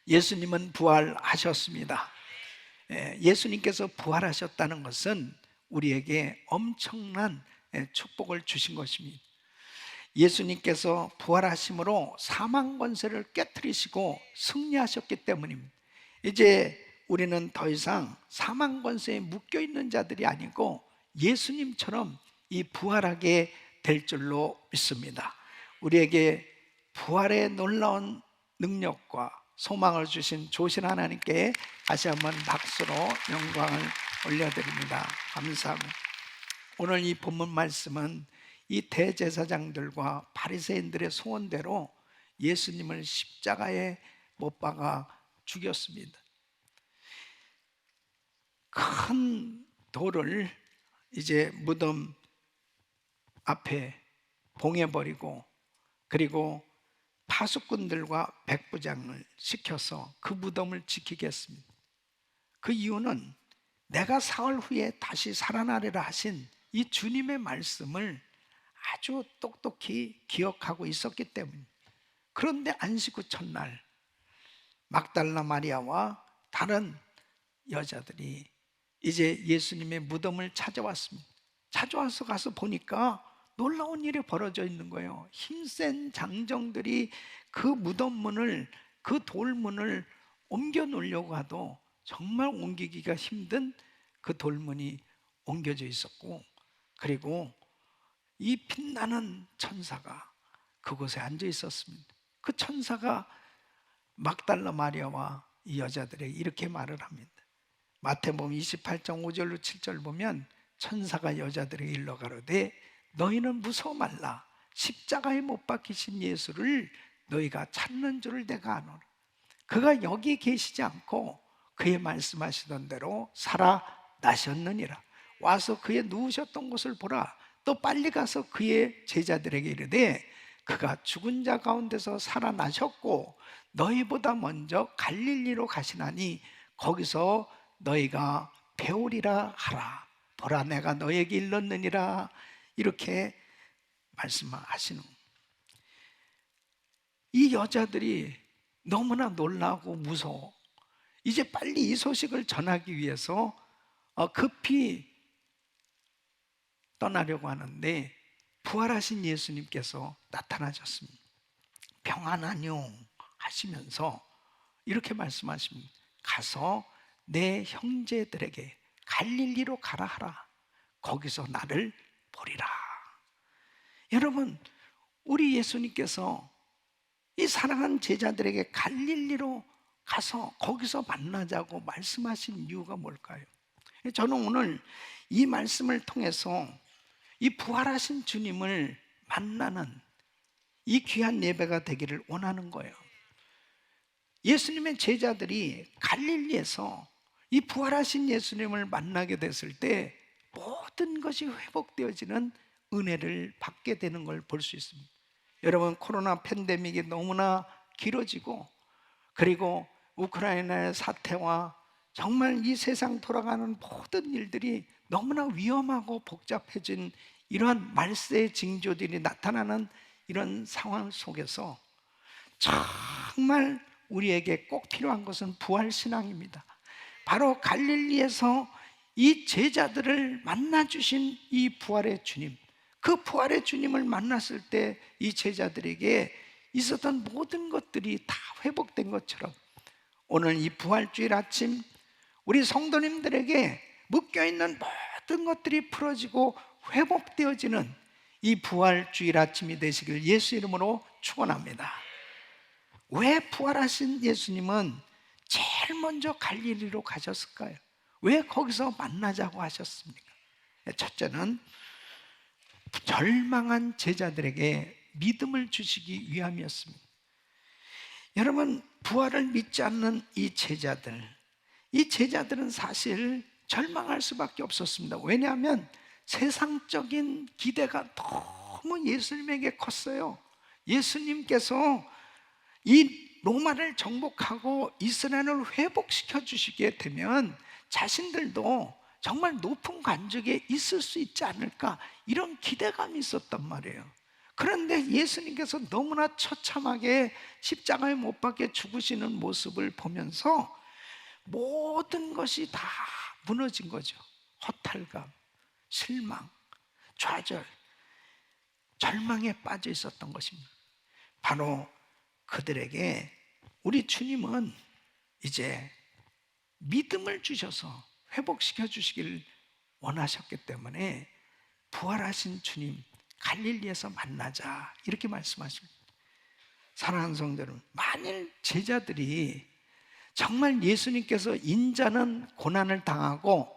예수님은 부활하셨습니다. 예수님께서 부활하셨다는 것은 우리에게 엄청난 축복을 주신 것입니다. 예수님께서 부활하심으로 사망 권세를 깨뜨리시고 승리하셨기 때문입니다. 이제 우리는 더 이상 사망 권세에 묶여 있는 자들이 아니고 예수님처럼 이 부활하게 될 줄로 믿습니다. 우리에게 부활의 놀라운 능력과 소망을 주신 조신 하나님께 다시 한번 박수로 영광을 올려드립니다. 감사합니다. 오늘 이 본문 말씀은 이 대제사장들과 바리새인들의 소원대로 예수님을 십자가에 못 박아 죽였습니다. 큰 돌을 이제 무덤 앞에 봉해버리고, 그리고 파수꾼들과 백부장을 시켜서 그 무덤을 지키게 했습니다. 그 이유는 내가 사흘 후에 다시 살아나리라 하신 이 주님의 말씀을 아주 똑똑히 기억하고 있었기 때문입니다. 그런데 안식 후 첫날 막달라 마리아와 다른 여자들이 이제 예수님의 무덤을 찾아왔습니다. 찾아와서 가서 보니까 놀라운 일이 벌어져 있는 거예요. 힘센 장정들이 그 무덤 문을, 그 돌문을 옮겨 놓으려고 하도 정말 옮기기가 힘든 그 돌문이 옮겨져 있었고, 그리고 이 빛나는 천사가 그곳에 앉아 있었습니다. 그 천사가 막달라 마리아와 이 여자들에게 이렇게 말을 합니다. 마태복음 28장 5절로 7절 보면 천사가 여자들에게 일러 가로되 너희는 무서워 말라. 십자가에 못 박히신 예수를 너희가 찾는 줄을 내가 아노라. 그가 여기 계시지 않고 그의 말씀하시던 대로 살아나셨느니라. 와서 그의 누우셨던 곳을 보라. 또 빨리 가서 그의 제자들에게 이르되 그가 죽은 자 가운데서 살아나셨고 너희보다 먼저 갈릴리로 가시나니 거기서 너희가 배우리라 하라. 보라 내가 너에게 일렀느니라. 이렇게 말씀하시는, 이 여자들이 너무나 놀라고 무서워 이제 빨리 이 소식을 전하기 위해서 급히 떠나려고 하는데 부활하신 예수님께서 나타나셨습니다. 평안하뇨 하시면서 이렇게 말씀하십니다. 가서 내 형제들에게 갈릴리로 가라 하라. 거기서 나를 보리라. 여러분, 우리 예수님께서 이 사랑하는 제자들에게 갈릴리로 가서 거기서 만나자고 말씀하신 이유가 뭘까요? 저는 오늘 이 말씀을 통해서 이 부활하신 주님을 만나는 이 귀한 예배가 되기를 원하는 거예요. 예수님의 제자들이 갈릴리에서 이 부활하신 예수님을 만나게 됐을 때 모든 것이 회복되어지는 은혜를 받게 되는 걸 볼 수 있습니다. 여러분, 코로나 팬데믹이 너무나 길어지고, 그리고 우크라이나의 사태와 정말 이 세상 돌아가는 모든 일들이 너무나 위험하고 복잡해진 이러한 말세의 징조들이 나타나는 이런 상황 속에서 정말 우리에게 꼭 필요한 것은 부활신앙입니다. 바로 갈릴리에서 이 제자들을 만나주신 이 부활의 주님, 그 부활의 주님을 만났을 때 이 제자들에게 있었던 모든 것들이 다 회복된 것처럼 오늘 이 부활주일 아침 우리 성도님들에게 묶여있는 모든 것들이 풀어지고 회복되어지는 이 부활주일 아침이 되시길 예수 이름으로 축원합니다. 왜 부활하신 예수님은 제일 먼저 갈릴리로 가셨을까요? 왜 거기서 만나자고 하셨습니까? 첫째는 절망한 제자들에게 믿음을 주시기 위함이었습니다. 여러분, 부활을 믿지 않는 이 제자들은 사실 절망할 수밖에 없었습니다. 왜냐하면 세상적인 기대가 너무 예수님에게 컸어요. 예수님께서 이 로마를 정복하고 이스라엘을 회복시켜 주시게 되면 자신들도 정말 높은 관직에 있을 수 있지 않을까, 이런 기대감이 있었단 말이에요. 그런데 예수님께서 너무나 처참하게 십자가에 못 박혀 죽으시는 모습을 보면서 모든 것이 다 무너진 거죠. 허탈감, 실망, 좌절, 절망에 빠져 있었던 것입니다. 바로 그들에게 우리 주님은 이제 믿음을 주셔서 회복시켜 주시길 원하셨기 때문에 부활하신 주님 갈릴리에서 만나자 이렇게 말씀하십니다. 사랑하는 성도 여러분, 만일 제자들이 정말 예수님께서 인자는 고난을 당하고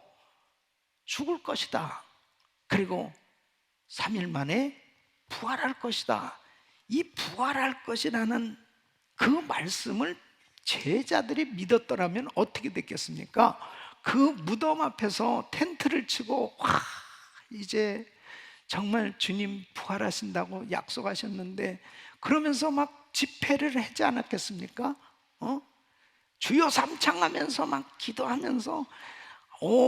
죽을 것이다, 그리고 3일 만에 부활할 것이다, 이 부활할 것이라는 그 말씀을 제자들이 믿었더라면 어떻게 됐겠습니까? 그 무덤 앞에서 텐트를 치고 와, 이제 정말 주님 부활하신다고 약속하셨는데, 그러면서 막 집회를 하지 않았겠습니까? 주여 삼창하면서 막 기도하면서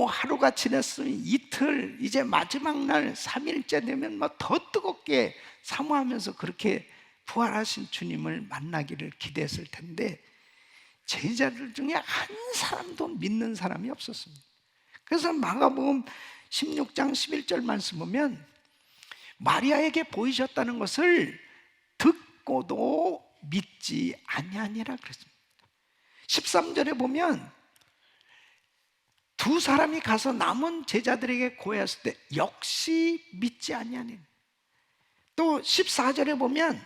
하루가 지났으면 이틀, 이제 마지막 날 3일째 되면 막 더 뜨겁게 사모하면서 그렇게 부활하신 주님을 만나기를 기대했을 텐데 제자들 중에 한 사람도 믿는 사람이 없었습니다. 그래서 마가복음 16장 11절 말씀 보면 마리아에게 보이셨다는 것을 듣고도 믿지 아니하니라 그랬습니다. 13절에 보면 두 사람이 가서 남은 제자들에게 고했을 때 역시 믿지 아니하니. 또 14절에 보면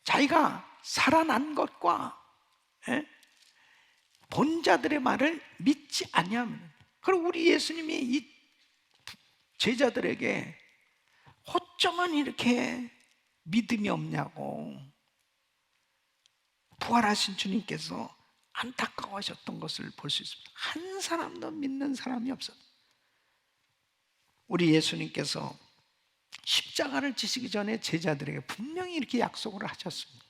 자기가 살아난 것과 본 자들의 말을 믿지 아니하면, 그리고 우리 예수님이 이 제자들에게 어쩌면 이렇게 믿음이 없냐고 부활하신 주님께서 안타까워하셨던 것을 볼 수 있습니다. 한 사람도 믿는 사람이 없어요. 우리 예수님께서 십자가를 지시기 전에 제자들에게 분명히 이렇게 약속을 하셨습니다.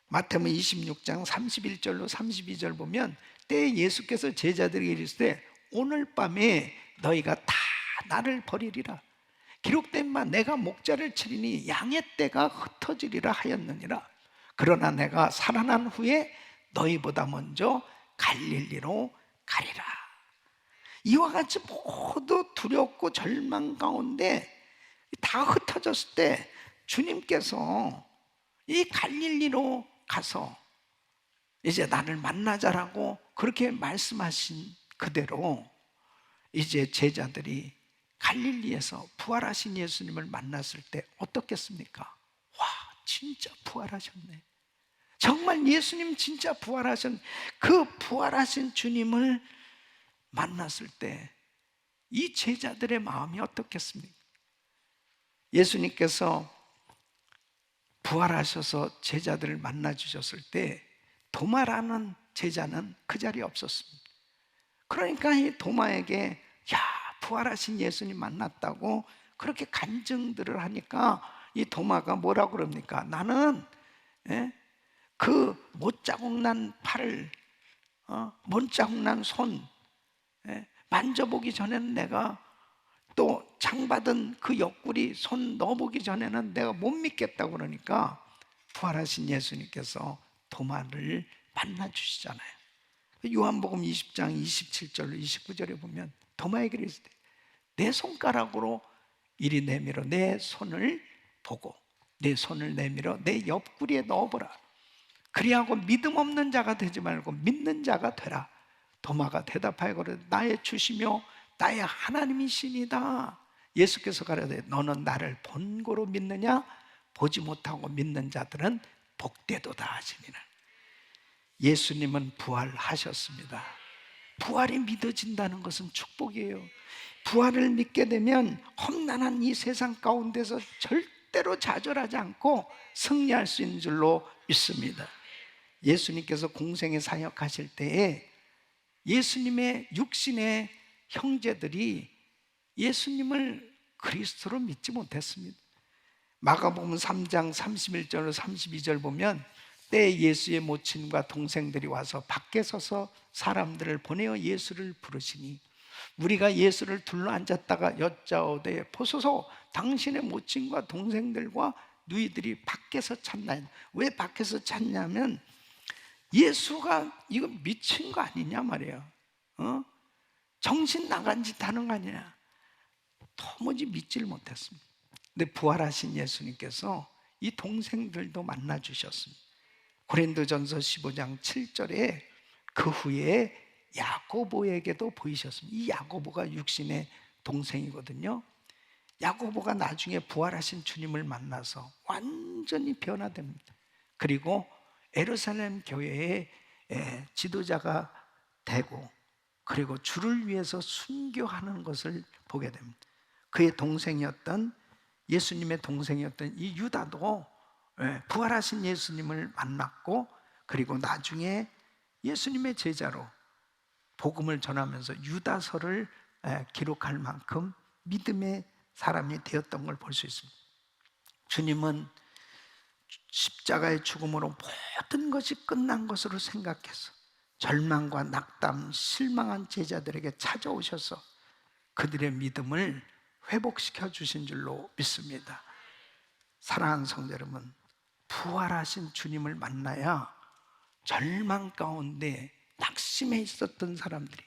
마태복음 26장 31절로 32절 보면 때에 예수께서 제자들에게 이르시되 오늘 밤에 너희가 다 나를 버리리라. 기록된 바 내가 목자를 치리니 양의 떼가 흩어지리라 하였느니라. 그러나 내가 살아난 후에 너희보다 먼저 갈릴리로 가리라. 이와 같이 모두 두렵고 절망 가운데 다 흩어졌을 때 주님께서 이 갈릴리로 가서 이제 나를 만나자라고 그렇게 말씀하신 그대로 이제 제자들이 갈릴리에서 부활하신 예수님을 만났을 때 어떻겠습니까? 와, 진짜 부활하셨네. 정말 예수님 진짜 부활하신, 그 부활하신 주님을 만났을 때 이 제자들의 마음이 어떻겠습니까? 예수님께서 부활하셔서 제자들을 만나 주셨을 때 도마라는 제자는 그 자리에 없었습니다. 그러니까 이 도마에게 야, 부활하신 예수님 만났다고 그렇게 간증들을 하니까 이 도마가 뭐라고 그럽니까? 나는 그 못자국 난 팔을, 못자국 난 손 만져보기 전에는 내가, 또 장받은 그 옆구리 손 넣어보기 전에는 내가 못 믿겠다고 그러니까 부활하신 예수님께서 도마를 만나주시잖아요. 요한복음 20장 27절로 29절에 보면 도마에게 이르시되 내 손가락으로 이리 내밀어 내 손을 보고 내 손을 내밀어 내 옆구리에 넣어보라. 그리하고 믿음 없는 자가 되지 말고 믿는 자가 되라. 도마가 대답하여 가로되 나의 주시며 나의 하나님이시니다. 예수께서 가라사대 너는 나를 본고로 믿느냐? 보지 못하고 믿는 자들은 복되도다 하시니라. 예수님은 부활하셨습니다. 부활이 믿어진다는 것은 축복이에요. 부활을 믿게 되면 험난한 이 세상 가운데서 절대로 좌절하지 않고 승리할 수 있는 줄로 믿습니다. 예수님께서 공생에 사역하실 때에 예수님의 육신의 형제들이 예수님을 그리스도로 믿지 못했습니다. 마가복음 3장 31절 32절 보면 때 예수의 모친과 동생들이 와서 밖에 서서 사람들을 보내어 예수를 부르시니 우리가 예수를 둘러 앉았다가 여짜오되 보소서 당신의 모친과 동생들과 누이들이 밖에서 찾나요? 왜 밖에서 찾냐면 예수가 이거 미친 거 아니냐 말이에요. 정신 나간 짓 하는 거 아니냐. 도무지 믿지를 못했습니다. 근데 부활하신 예수님께서 이 동생들도 만나 주셨습니다. 고린도전서 15장 7절에 그 후에 야고보에게도 보이셨습니다. 이 야고보가 육신의 동생이거든요. 야고보가 나중에 부활하신 주님을 만나서 완전히 변화됩니다. 그리고 예루살렘 교회의 지도자가 되고, 그리고 주를 위해서 순교하는 것을 보게 됩니다. 그의 동생이었던, 예수님의 동생이었던 이 유다도 부활하신 예수님을 만났고, 그리고 나중에 예수님의 제자로 복음을 전하면서 유다서를 기록할 만큼 믿음의 사람이 되었던 걸 볼 수 있습니다. 주님은 십자가의 죽음으로 모든 것이 끝난 것으로 생각해서 절망과 낙담, 실망한 제자들에게 찾아오셔서 그들의 믿음을 회복시켜 주신 줄로 믿습니다. 사랑하는 성도 여러분, 부활하신 주님을 만나야 절망 가운데 낙심해 있었던 사람들이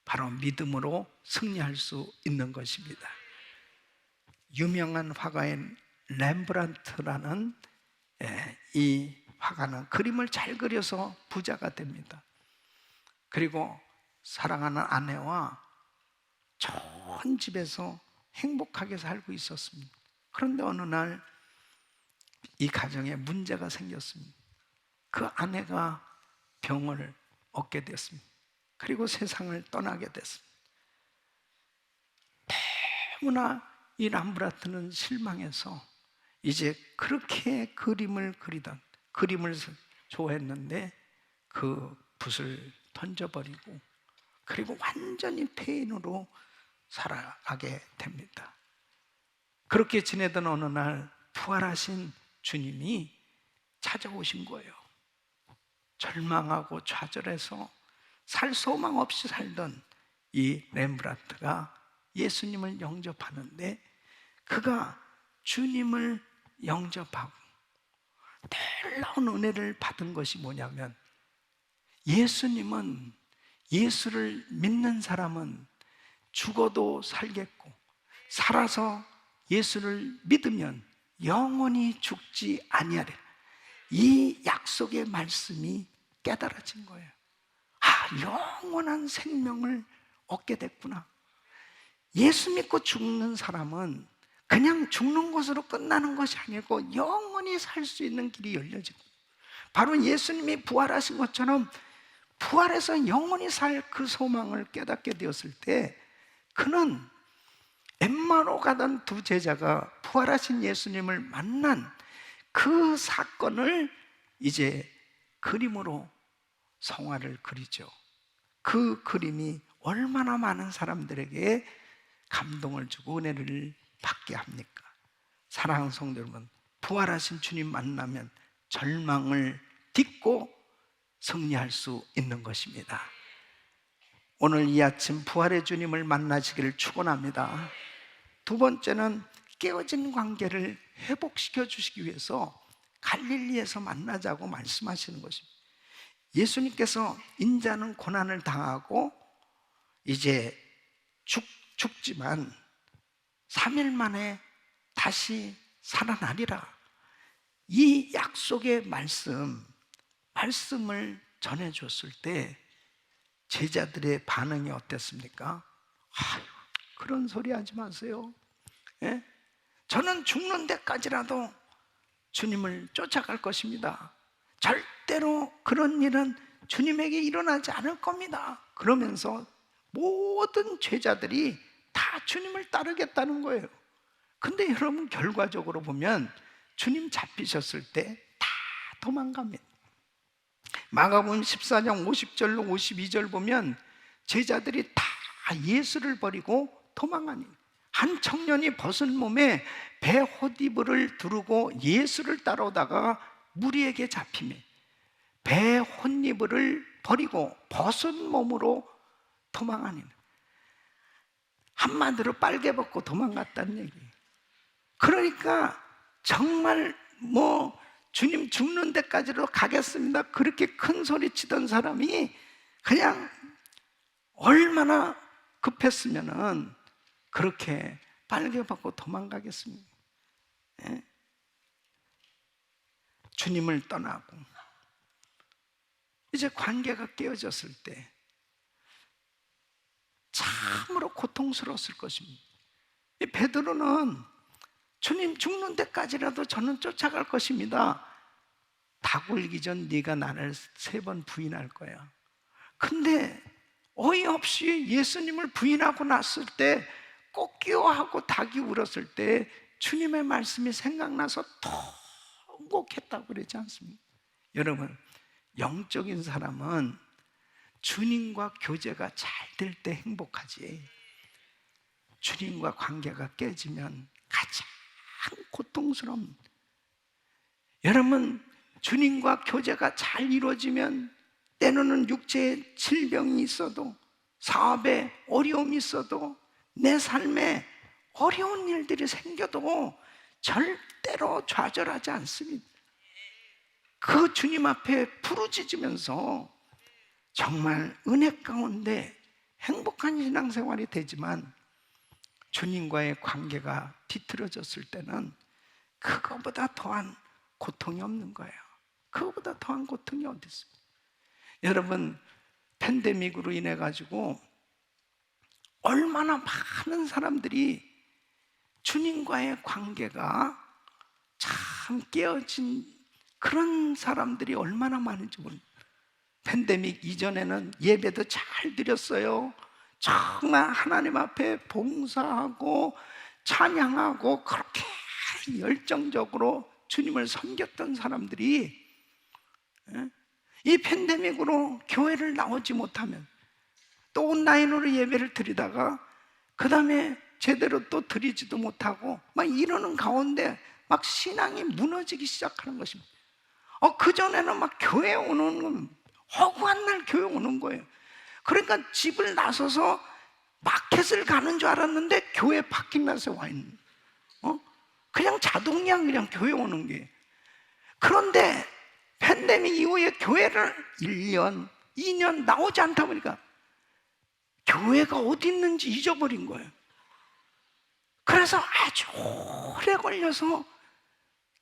바로 믿음으로 승리할 수 있는 것입니다. 유명한 화가인 렘브란트라는 이 화가는 그림을 잘 그려서 부자가 됩니다. 그리고 사랑하는 아내와 좋은 집에서 행복하게 살고 있었습니다. 그런데 어느 날 이 가정에 문제가 생겼습니다. 그 아내가 병을 얻게 됐습니다. 그리고 세상을 떠나게 됐습니다. 너무나 이 람브라트는 실망해서 이제 그렇게 그림을 그리던, 그림을 좋아했는데 그 붓을 던져버리고, 그리고 완전히 폐인으로 살아가게 됩니다. 그렇게 지내던 어느 날 부활하신 주님이 찾아오신 거예요. 절망하고 좌절해서 살 소망 없이 살던 이 렘브란트가 예수님을 영접하는데, 그가 주님을 영접하고 놀라운 은혜를 받은 것이 뭐냐면, 예수님은, 예수를 믿는 사람은 죽어도 살겠고 살아서 예수를 믿으면 영원히 죽지 아니하리라. 이 약속의 말씀이 깨달아진 거예요. 아, 영원한 생명을 얻게 됐구나. 예수 믿고 죽는 사람은 그냥 죽는 것으로 끝나는 것이 아니고 영원히 살 수 있는 길이 열려지고, 바로 예수님이 부활하신 것처럼 부활해서 영원히 살 그 소망을 깨닫게 되었을 때, 그는 엠마오 가던 두 제자가 부활하신 예수님을 만난 그 사건을 이제 그림으로 성화를 그리죠. 그 그림이 얼마나 많은 사람들에게 감동을 주고 은혜를 받게 합니까? 사랑하는 성도 여러분, 부활하신 주님 만나면 절망을 딛고 승리할 수 있는 것입니다. 오늘 이 아침 부활의 주님을 만나시기를 축원합니다. 두 번째는 깨어진 관계를 회복시켜 주시기 위해서 갈릴리에서 만나자고 말씀하시는 것입니다. 예수님께서 인자는 고난을 당하고 이제 죽지만 3일 만에 다시 살아나리라. 이 약속의 말씀을 전해줬을 때 제자들의 반응이 어땠습니까? 아유, 그런 소리 하지 마세요. 예? 저는 죽는 데까지라도 주님을 쫓아갈 것입니다. 절대로 그런 일은 주님에게 일어나지 않을 겁니다. 그러면서 모든 제자들이 다 주님을 따르겠다는 거예요. 근데 여러분, 결과적으로 보면 주님 잡히셨을 때 다 도망갑니다. 마가복음 14장 50절로 52절 보면 제자들이 다 예수를 버리고 도망하니, 한 청년이 벗은 몸에 배 헛이불을 두르고 예수를 따라오다가 무리에게 잡히매 배 헛이불을 버리고 벗은 몸으로 도망하니, 한마디로 빨개 벗고 도망갔다는 얘기예요. 그러니까 정말 뭐 주님 죽는 데까지로 가겠습니다 그렇게 큰 소리 치던 사람이 그냥 얼마나 급했으면은 그렇게 빨개 받고 도망가겠습니까? 예? 주님을 떠나고 이제 관계가 깨어졌을 때 참으로 고통스러웠을 것입니다. 이 베드로는 주님 죽는 데까지라도 저는 쫓아갈 것입니다. 다 굴기 전 네가 나를 3번 부인할 거야. 근데 어이없이 예수님을 부인하고 났을 때 꺾이어하고 닭이 울었을 때 주님의 말씀이 생각나서 통곡했다고 그러지 않습니까? 여러분, 영적인 사람은 주님과 교제가 잘 될 때 행복하지, 주님과 관계가 깨지면 가장 고통스러운, 여러분 주님과 교제가 잘 이루어지면 때로는 육체에 질병이 있어도, 사업에 어려움이 있어도, 내 삶에 어려운 일들이 생겨도 절대로 좌절하지 않습니다. 그 주님 앞에 부르짖으면서 정말 은혜 가운데 행복한 신앙생활이 되지만 주님과의 관계가 뒤틀어졌을 때는 그거보다 더한 고통이 없는 거예요. 그거보다 더한 고통이 어디 있습니까? 여러분, 팬데믹으로 인해 가지고 얼마나 많은 사람들이 주님과의 관계가 참 깨어진 그런 사람들이 얼마나 많은지 모릅니다. 팬데믹 이전에는 예배도 잘 드렸어요. 정말 하나님 앞에 봉사하고 찬양하고 그렇게 열정적으로 주님을 섬겼던 사람들이 이 팬데믹으로 교회를 나오지 못하면 또 온라인으로 예배를 드리다가 그 다음에 제대로 또 드리지도 못하고 막 이러는 가운데 막 신앙이 무너지기 시작하는 것입니다. 그전에는 막 교회 오는 건 허구한 날 교회 오는 거예요. 그러니까 집을 나서서 마켓을 가는 줄 알았는데 교회 파킹plat에 와 있는, 그냥 자동이야, 그냥 교회 오는 게. 그런데 팬데믹 이후에 교회를 1년, 2년 나오지 않다 보니까 교회가 어디 있는지 잊어버린 거예요. 그래서 아주 오래 걸려서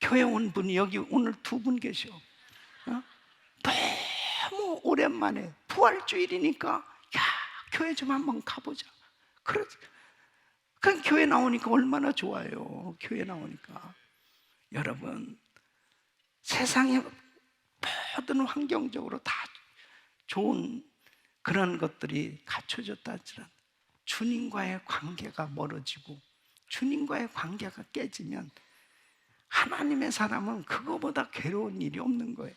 교회 온 분이 여기 오늘 2분 계셔. 너무 오랜만에 부활주일이니까 야, 교회 좀 한번 가보자. 그래서 그 교회 나오니까 얼마나 좋아요. 교회 나오니까. 여러분, 세상에 모든 환경적으로 다 좋은 그런 것들이 갖춰졌다 하지만 주님과의 관계가 멀어지고 주님과의 관계가 깨지면 하나님의 사람은 그거보다 괴로운 일이 없는 거예요.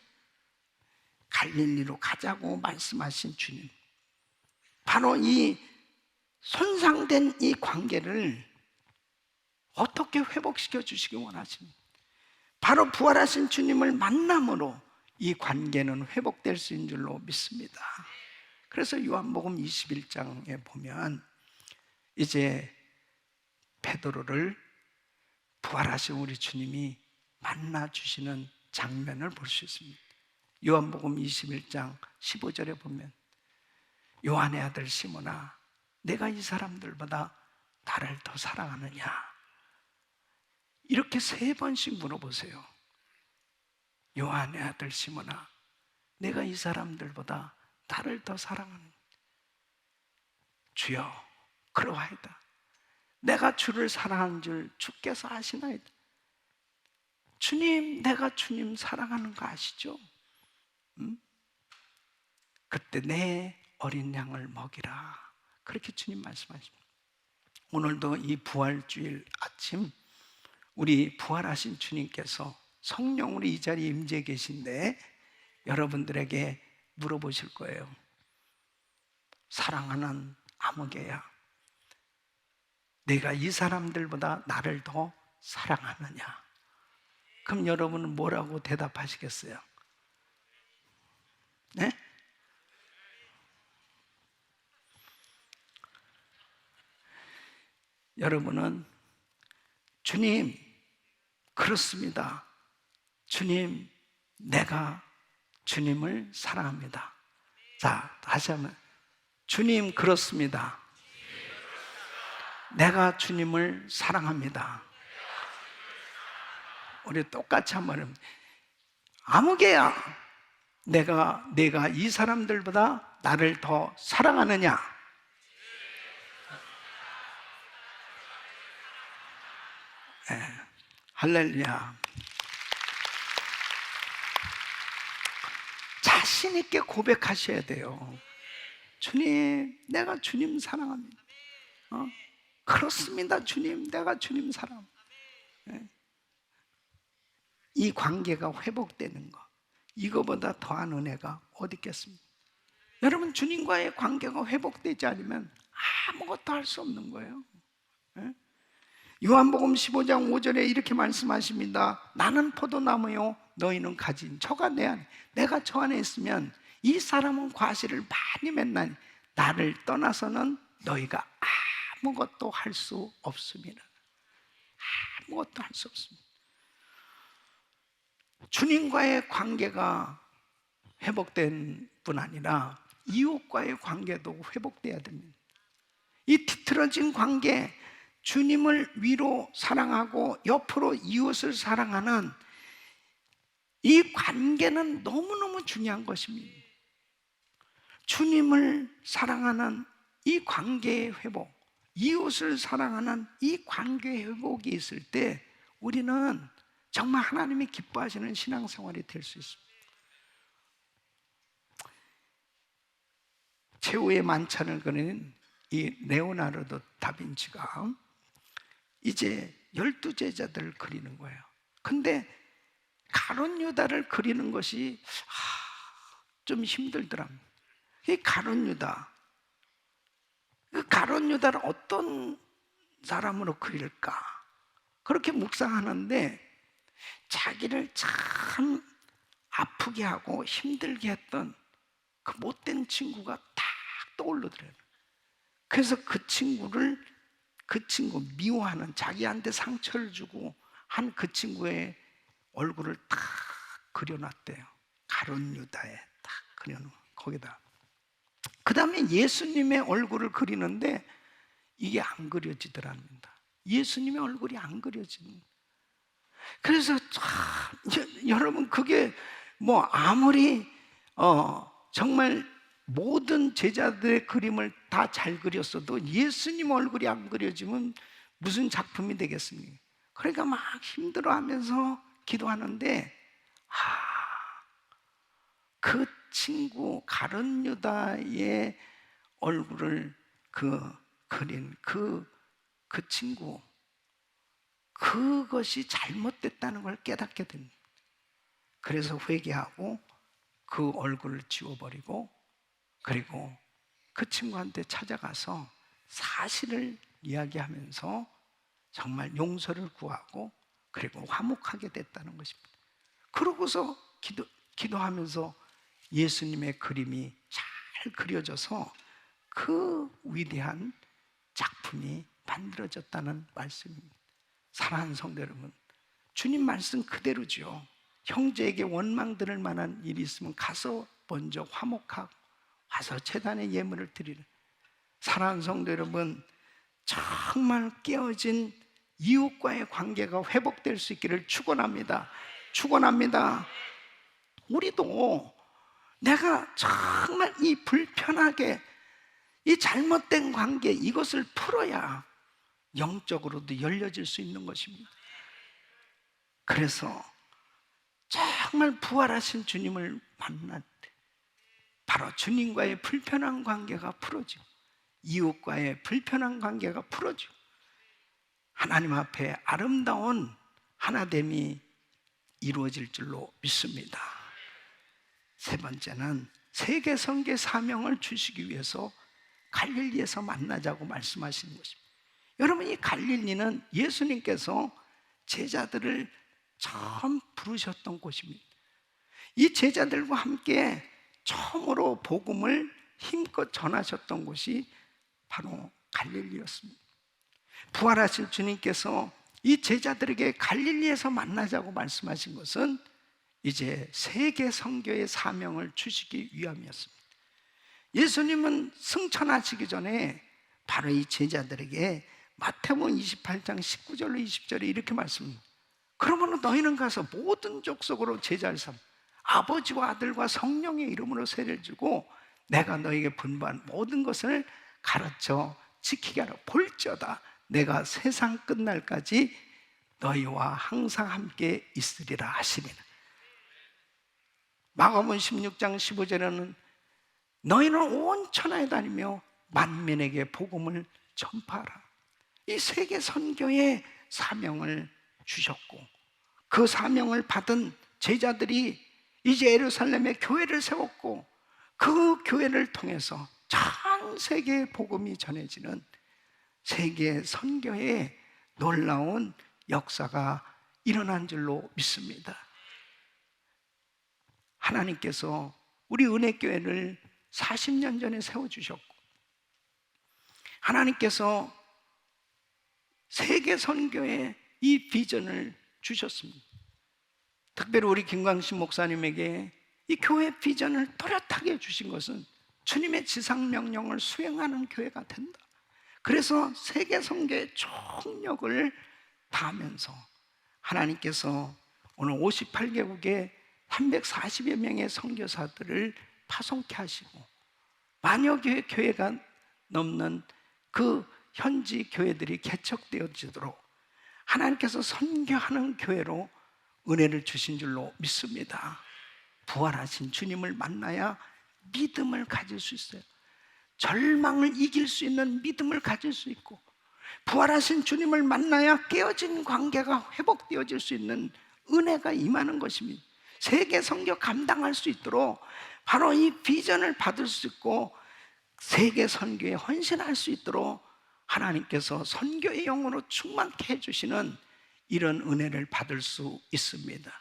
갈릴리로 가자고 말씀하신 주님, 바로 이 손상된 이 관계를 어떻게 회복시켜 주시기 원하십니까? 바로 부활하신 주님을 만남으로 이 관계는 회복될 수 있는 줄로 믿습니다. 그래서 요한복음 21장에 보면 이제 베드로를 부활하신 우리 주님이 만나 주시는 장면을 볼 수 있습니다. 요한복음 21장 15절에 보면 요한의 아들 시몬아, 내가 이 사람들보다 나를 더 사랑하느냐? 이렇게 3번씩 물어보세요. 요한의 아들 시몬아, 내가 이 사람들보다 나를 더 사랑하느냐? 주여, 그러하이다. 내가 주를 사랑하는 줄 주께서 아시나이다. 주님, 내가 주님 사랑하는 거 아시죠? 그때 내 어린 양을 먹이라. 그렇게 주님 말씀하십니다. 오늘도 이 부활주일 아침 우리 부활하신 주님께서 성령으로 이 자리에 임재 계신데 여러분들에게 물어보실 거예요. 사랑하는 아무개야, 내가 이 사람들보다 나를 더 사랑하느냐? 그럼 여러분은 뭐라고 대답하시겠어요? 네? 여러분은 주님, 그렇습니다. 주님, 내가 주님을 사랑합니다. 자, 다시 한번. 주님, 그렇습니다. 내가 주님을 사랑합니다. 우리 똑같이 한번 해봅니다. 아무개야, 내가 이 사람들보다 나를 더 사랑하느냐? 네, 할렐루야. 자신 있게 고백하셔야 돼요. 주님, 내가 주님 사랑합니다. 그렇습니다. 주님, 내가 주님 사랑합니다. 네. 이 관계가 회복되는 거, 이거보다 더한 은혜가 어디 있겠습니까? 여러분, 주님과의 관계가 회복되지 않으면 아무것도 할 수 없는 거예요. 네? 요한복음 15장 5절에 이렇게 말씀하십니다. 나는 포도나무요, 너희는 가지인. 저가 내 안에, 내가 저 안에 있으면 이 사람은 과실을 많이 맺나니 나를 떠나서는 너희가 아무것도 할 수 없습니다. 아무것도 할 수 없습니다. 주님과의 관계가 회복된 뿐 아니라 이웃과의 관계도 회복돼야 됩니다. 이 뒤틀어진 관계, 주님을 위로 사랑하고 옆으로 이웃을 사랑하는 이 관계는 너무너무 중요한 것입니다. 주님을 사랑하는 이 관계의 회복, 이웃을 사랑하는 이 관계의 회복이 있을 때 우리는 정말 하나님이 기뻐하시는 신앙생활이 될 수 있습니다. 최후의 만찬을 그린 이 레오나르도 다빈치가 이제 12제자들을 그리는 거예요. 근데 가룟 유다를 그리는 것이 좀 힘들더랍니다. 이 가룟 유다, 그 가룟 유다를 어떤 사람으로 그릴까? 그렇게 묵상하는데 자기를 참 아프게 하고 힘들게 했던 그 못된 친구가 딱 떠오르더래요. 그래서 그 친구 미워하는, 자기한테 상처를 주고 한 그 친구의 얼굴을 딱 그려놨대요. 가룟 유다에 딱 그려놓은 거기다. 그 다음에 예수님의 얼굴을 그리는데 이게 안 그려지더랍니다. 예수님의 얼굴이 안 그려집니다. 그래서 여러분, 그게 뭐 아무리 정말 모든 제자들의 그림을 다 잘 그렸어도 예수님 얼굴이 안 그려지면 무슨 작품이 되겠습니까? 그러니까 막 힘들어하면서 기도하는데 그 친구 가룟 유다의 얼굴을 그린 그 친구, 그것이 잘못됐다는 걸 깨닫게 됩니다. 그래서 회개하고 그 얼굴을 지워버리고, 그리고 그 친구한테 찾아가서 사실을 이야기하면서 정말 용서를 구하고 그리고 화목하게 됐다는 것입니다. 그러고서 기도하면서 예수님의 그림이 잘 그려져서 그 위대한 작품이 만들어졌다는 말씀입니다. 사랑하는 성도 여러분, 주님 말씀 그대로죠. 형제에게 원망 들을 만한 일이 있으면 가서 먼저 화목하고 와서 제단에 예물을 드리는, 사랑하는 성도 여러분, 정말 깨어진 이웃과의 관계가 회복될 수 있기를 축원합니다. 축원합니다. 우리도 내가 정말 이 불편하게 이 잘못된 관계, 이것을 풀어야 영적으로도 열려질 수 있는 것입니다. 그래서 정말 부활하신 주님을 만날 때 바로 주님과의 불편한 관계가 풀어지고 이웃과의 불편한 관계가 풀어지고 하나님 앞에 아름다운 하나됨이 이루어질 줄로 믿습니다. 세 번째는 세계 선교 사명을 주시기 위해서 갈릴리에서 만나자고 말씀하시는 것입니다. 여러분, 이 갈릴리는 예수님께서 제자들을 처음 부르셨던 곳입니다. 이 제자들과 함께 처음으로 복음을 힘껏 전하셨던 곳이 바로 갈릴리였습니다. 부활하신 주님께서 이 제자들에게 갈릴리에서 만나자고 말씀하신 것은 이제 세계 선교의 사명을 주시기 위함이었습니다. 예수님은 승천하시기 전에 바로 이 제자들에게 마태복음 28장 19절로 20절에 이렇게 말씀합니다. 그러므로 너희는 가서 모든 족속으로 제자를 삼 아버지와 아들과 성령의 이름으로 세례를 주고 내가 너희에게 분부한 모든 것을 가르쳐 지키게 하라. 볼지어다 내가 세상 끝날까지 너희와 항상 함께 있으리라 하시니라. 마가복음 16장 15절에는 너희는 온 천하에 다니며 만민에게 복음을 전파하라. 이 세계 선교의 사명을 주셨고 그 사명을 받은 제자들이 이제 예루살렘에 교회를 세웠고 그 교회를 통해서 전 세계에 복음이 전해지는 세계 선교의 놀라운 역사가 일어난 줄로 믿습니다. 하나님께서 우리 은혜교회를 40년 전에 세워주셨고 하나님께서 세계 선교의 이 비전을 주셨습니다. 특별히 우리 김광신 목사님에게 이 교회 비전을 또렷하게 주신 것은 주님의 지상명령을 수행하는 교회가 된다. 그래서 세계 선교의 총력을 다하면서 하나님께서 오늘 58개국에 340여 명의 선교사들을 파송케 하시고 만여 개의 교회가 넘는 그 현지 교회들이 개척되어지도록 하나님께서 선교하는 교회로 은혜를 주신 줄로 믿습니다. 부활하신 주님을 만나야 믿음을 가질 수 있어요. 절망을 이길 수 있는 믿음을 가질 수 있고 부활하신 주님을 만나야 깨어진 관계가 회복되어질 수 있는 은혜가 임하는 것입니다. 세계 선교 감당할 수 있도록 바로 이 비전을 받을 수 있고 세계 선교에 헌신할 수 있도록 하나님께서 선교의 영으로 충만케 해주시는 이런 은혜를 받을 수 있습니다.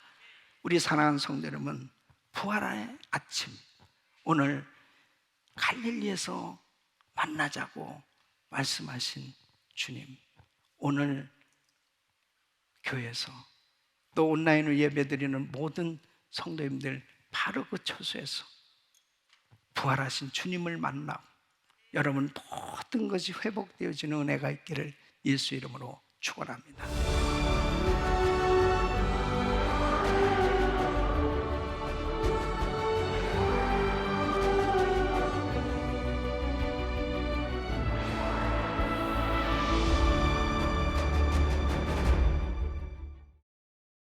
우리 사랑하는 성도 여러분, 부활의 아침 오늘 갈릴리에서 만나자고 말씀하신 주님, 오늘 교회에서 또 온라인으로 예배드리는 모든 성도님들 바로 그 처소에서 부활하신 주님을 만나고 여러분 모든 것이 회복되어지는 은혜가 있기를 예수 이름으로 축원합니다.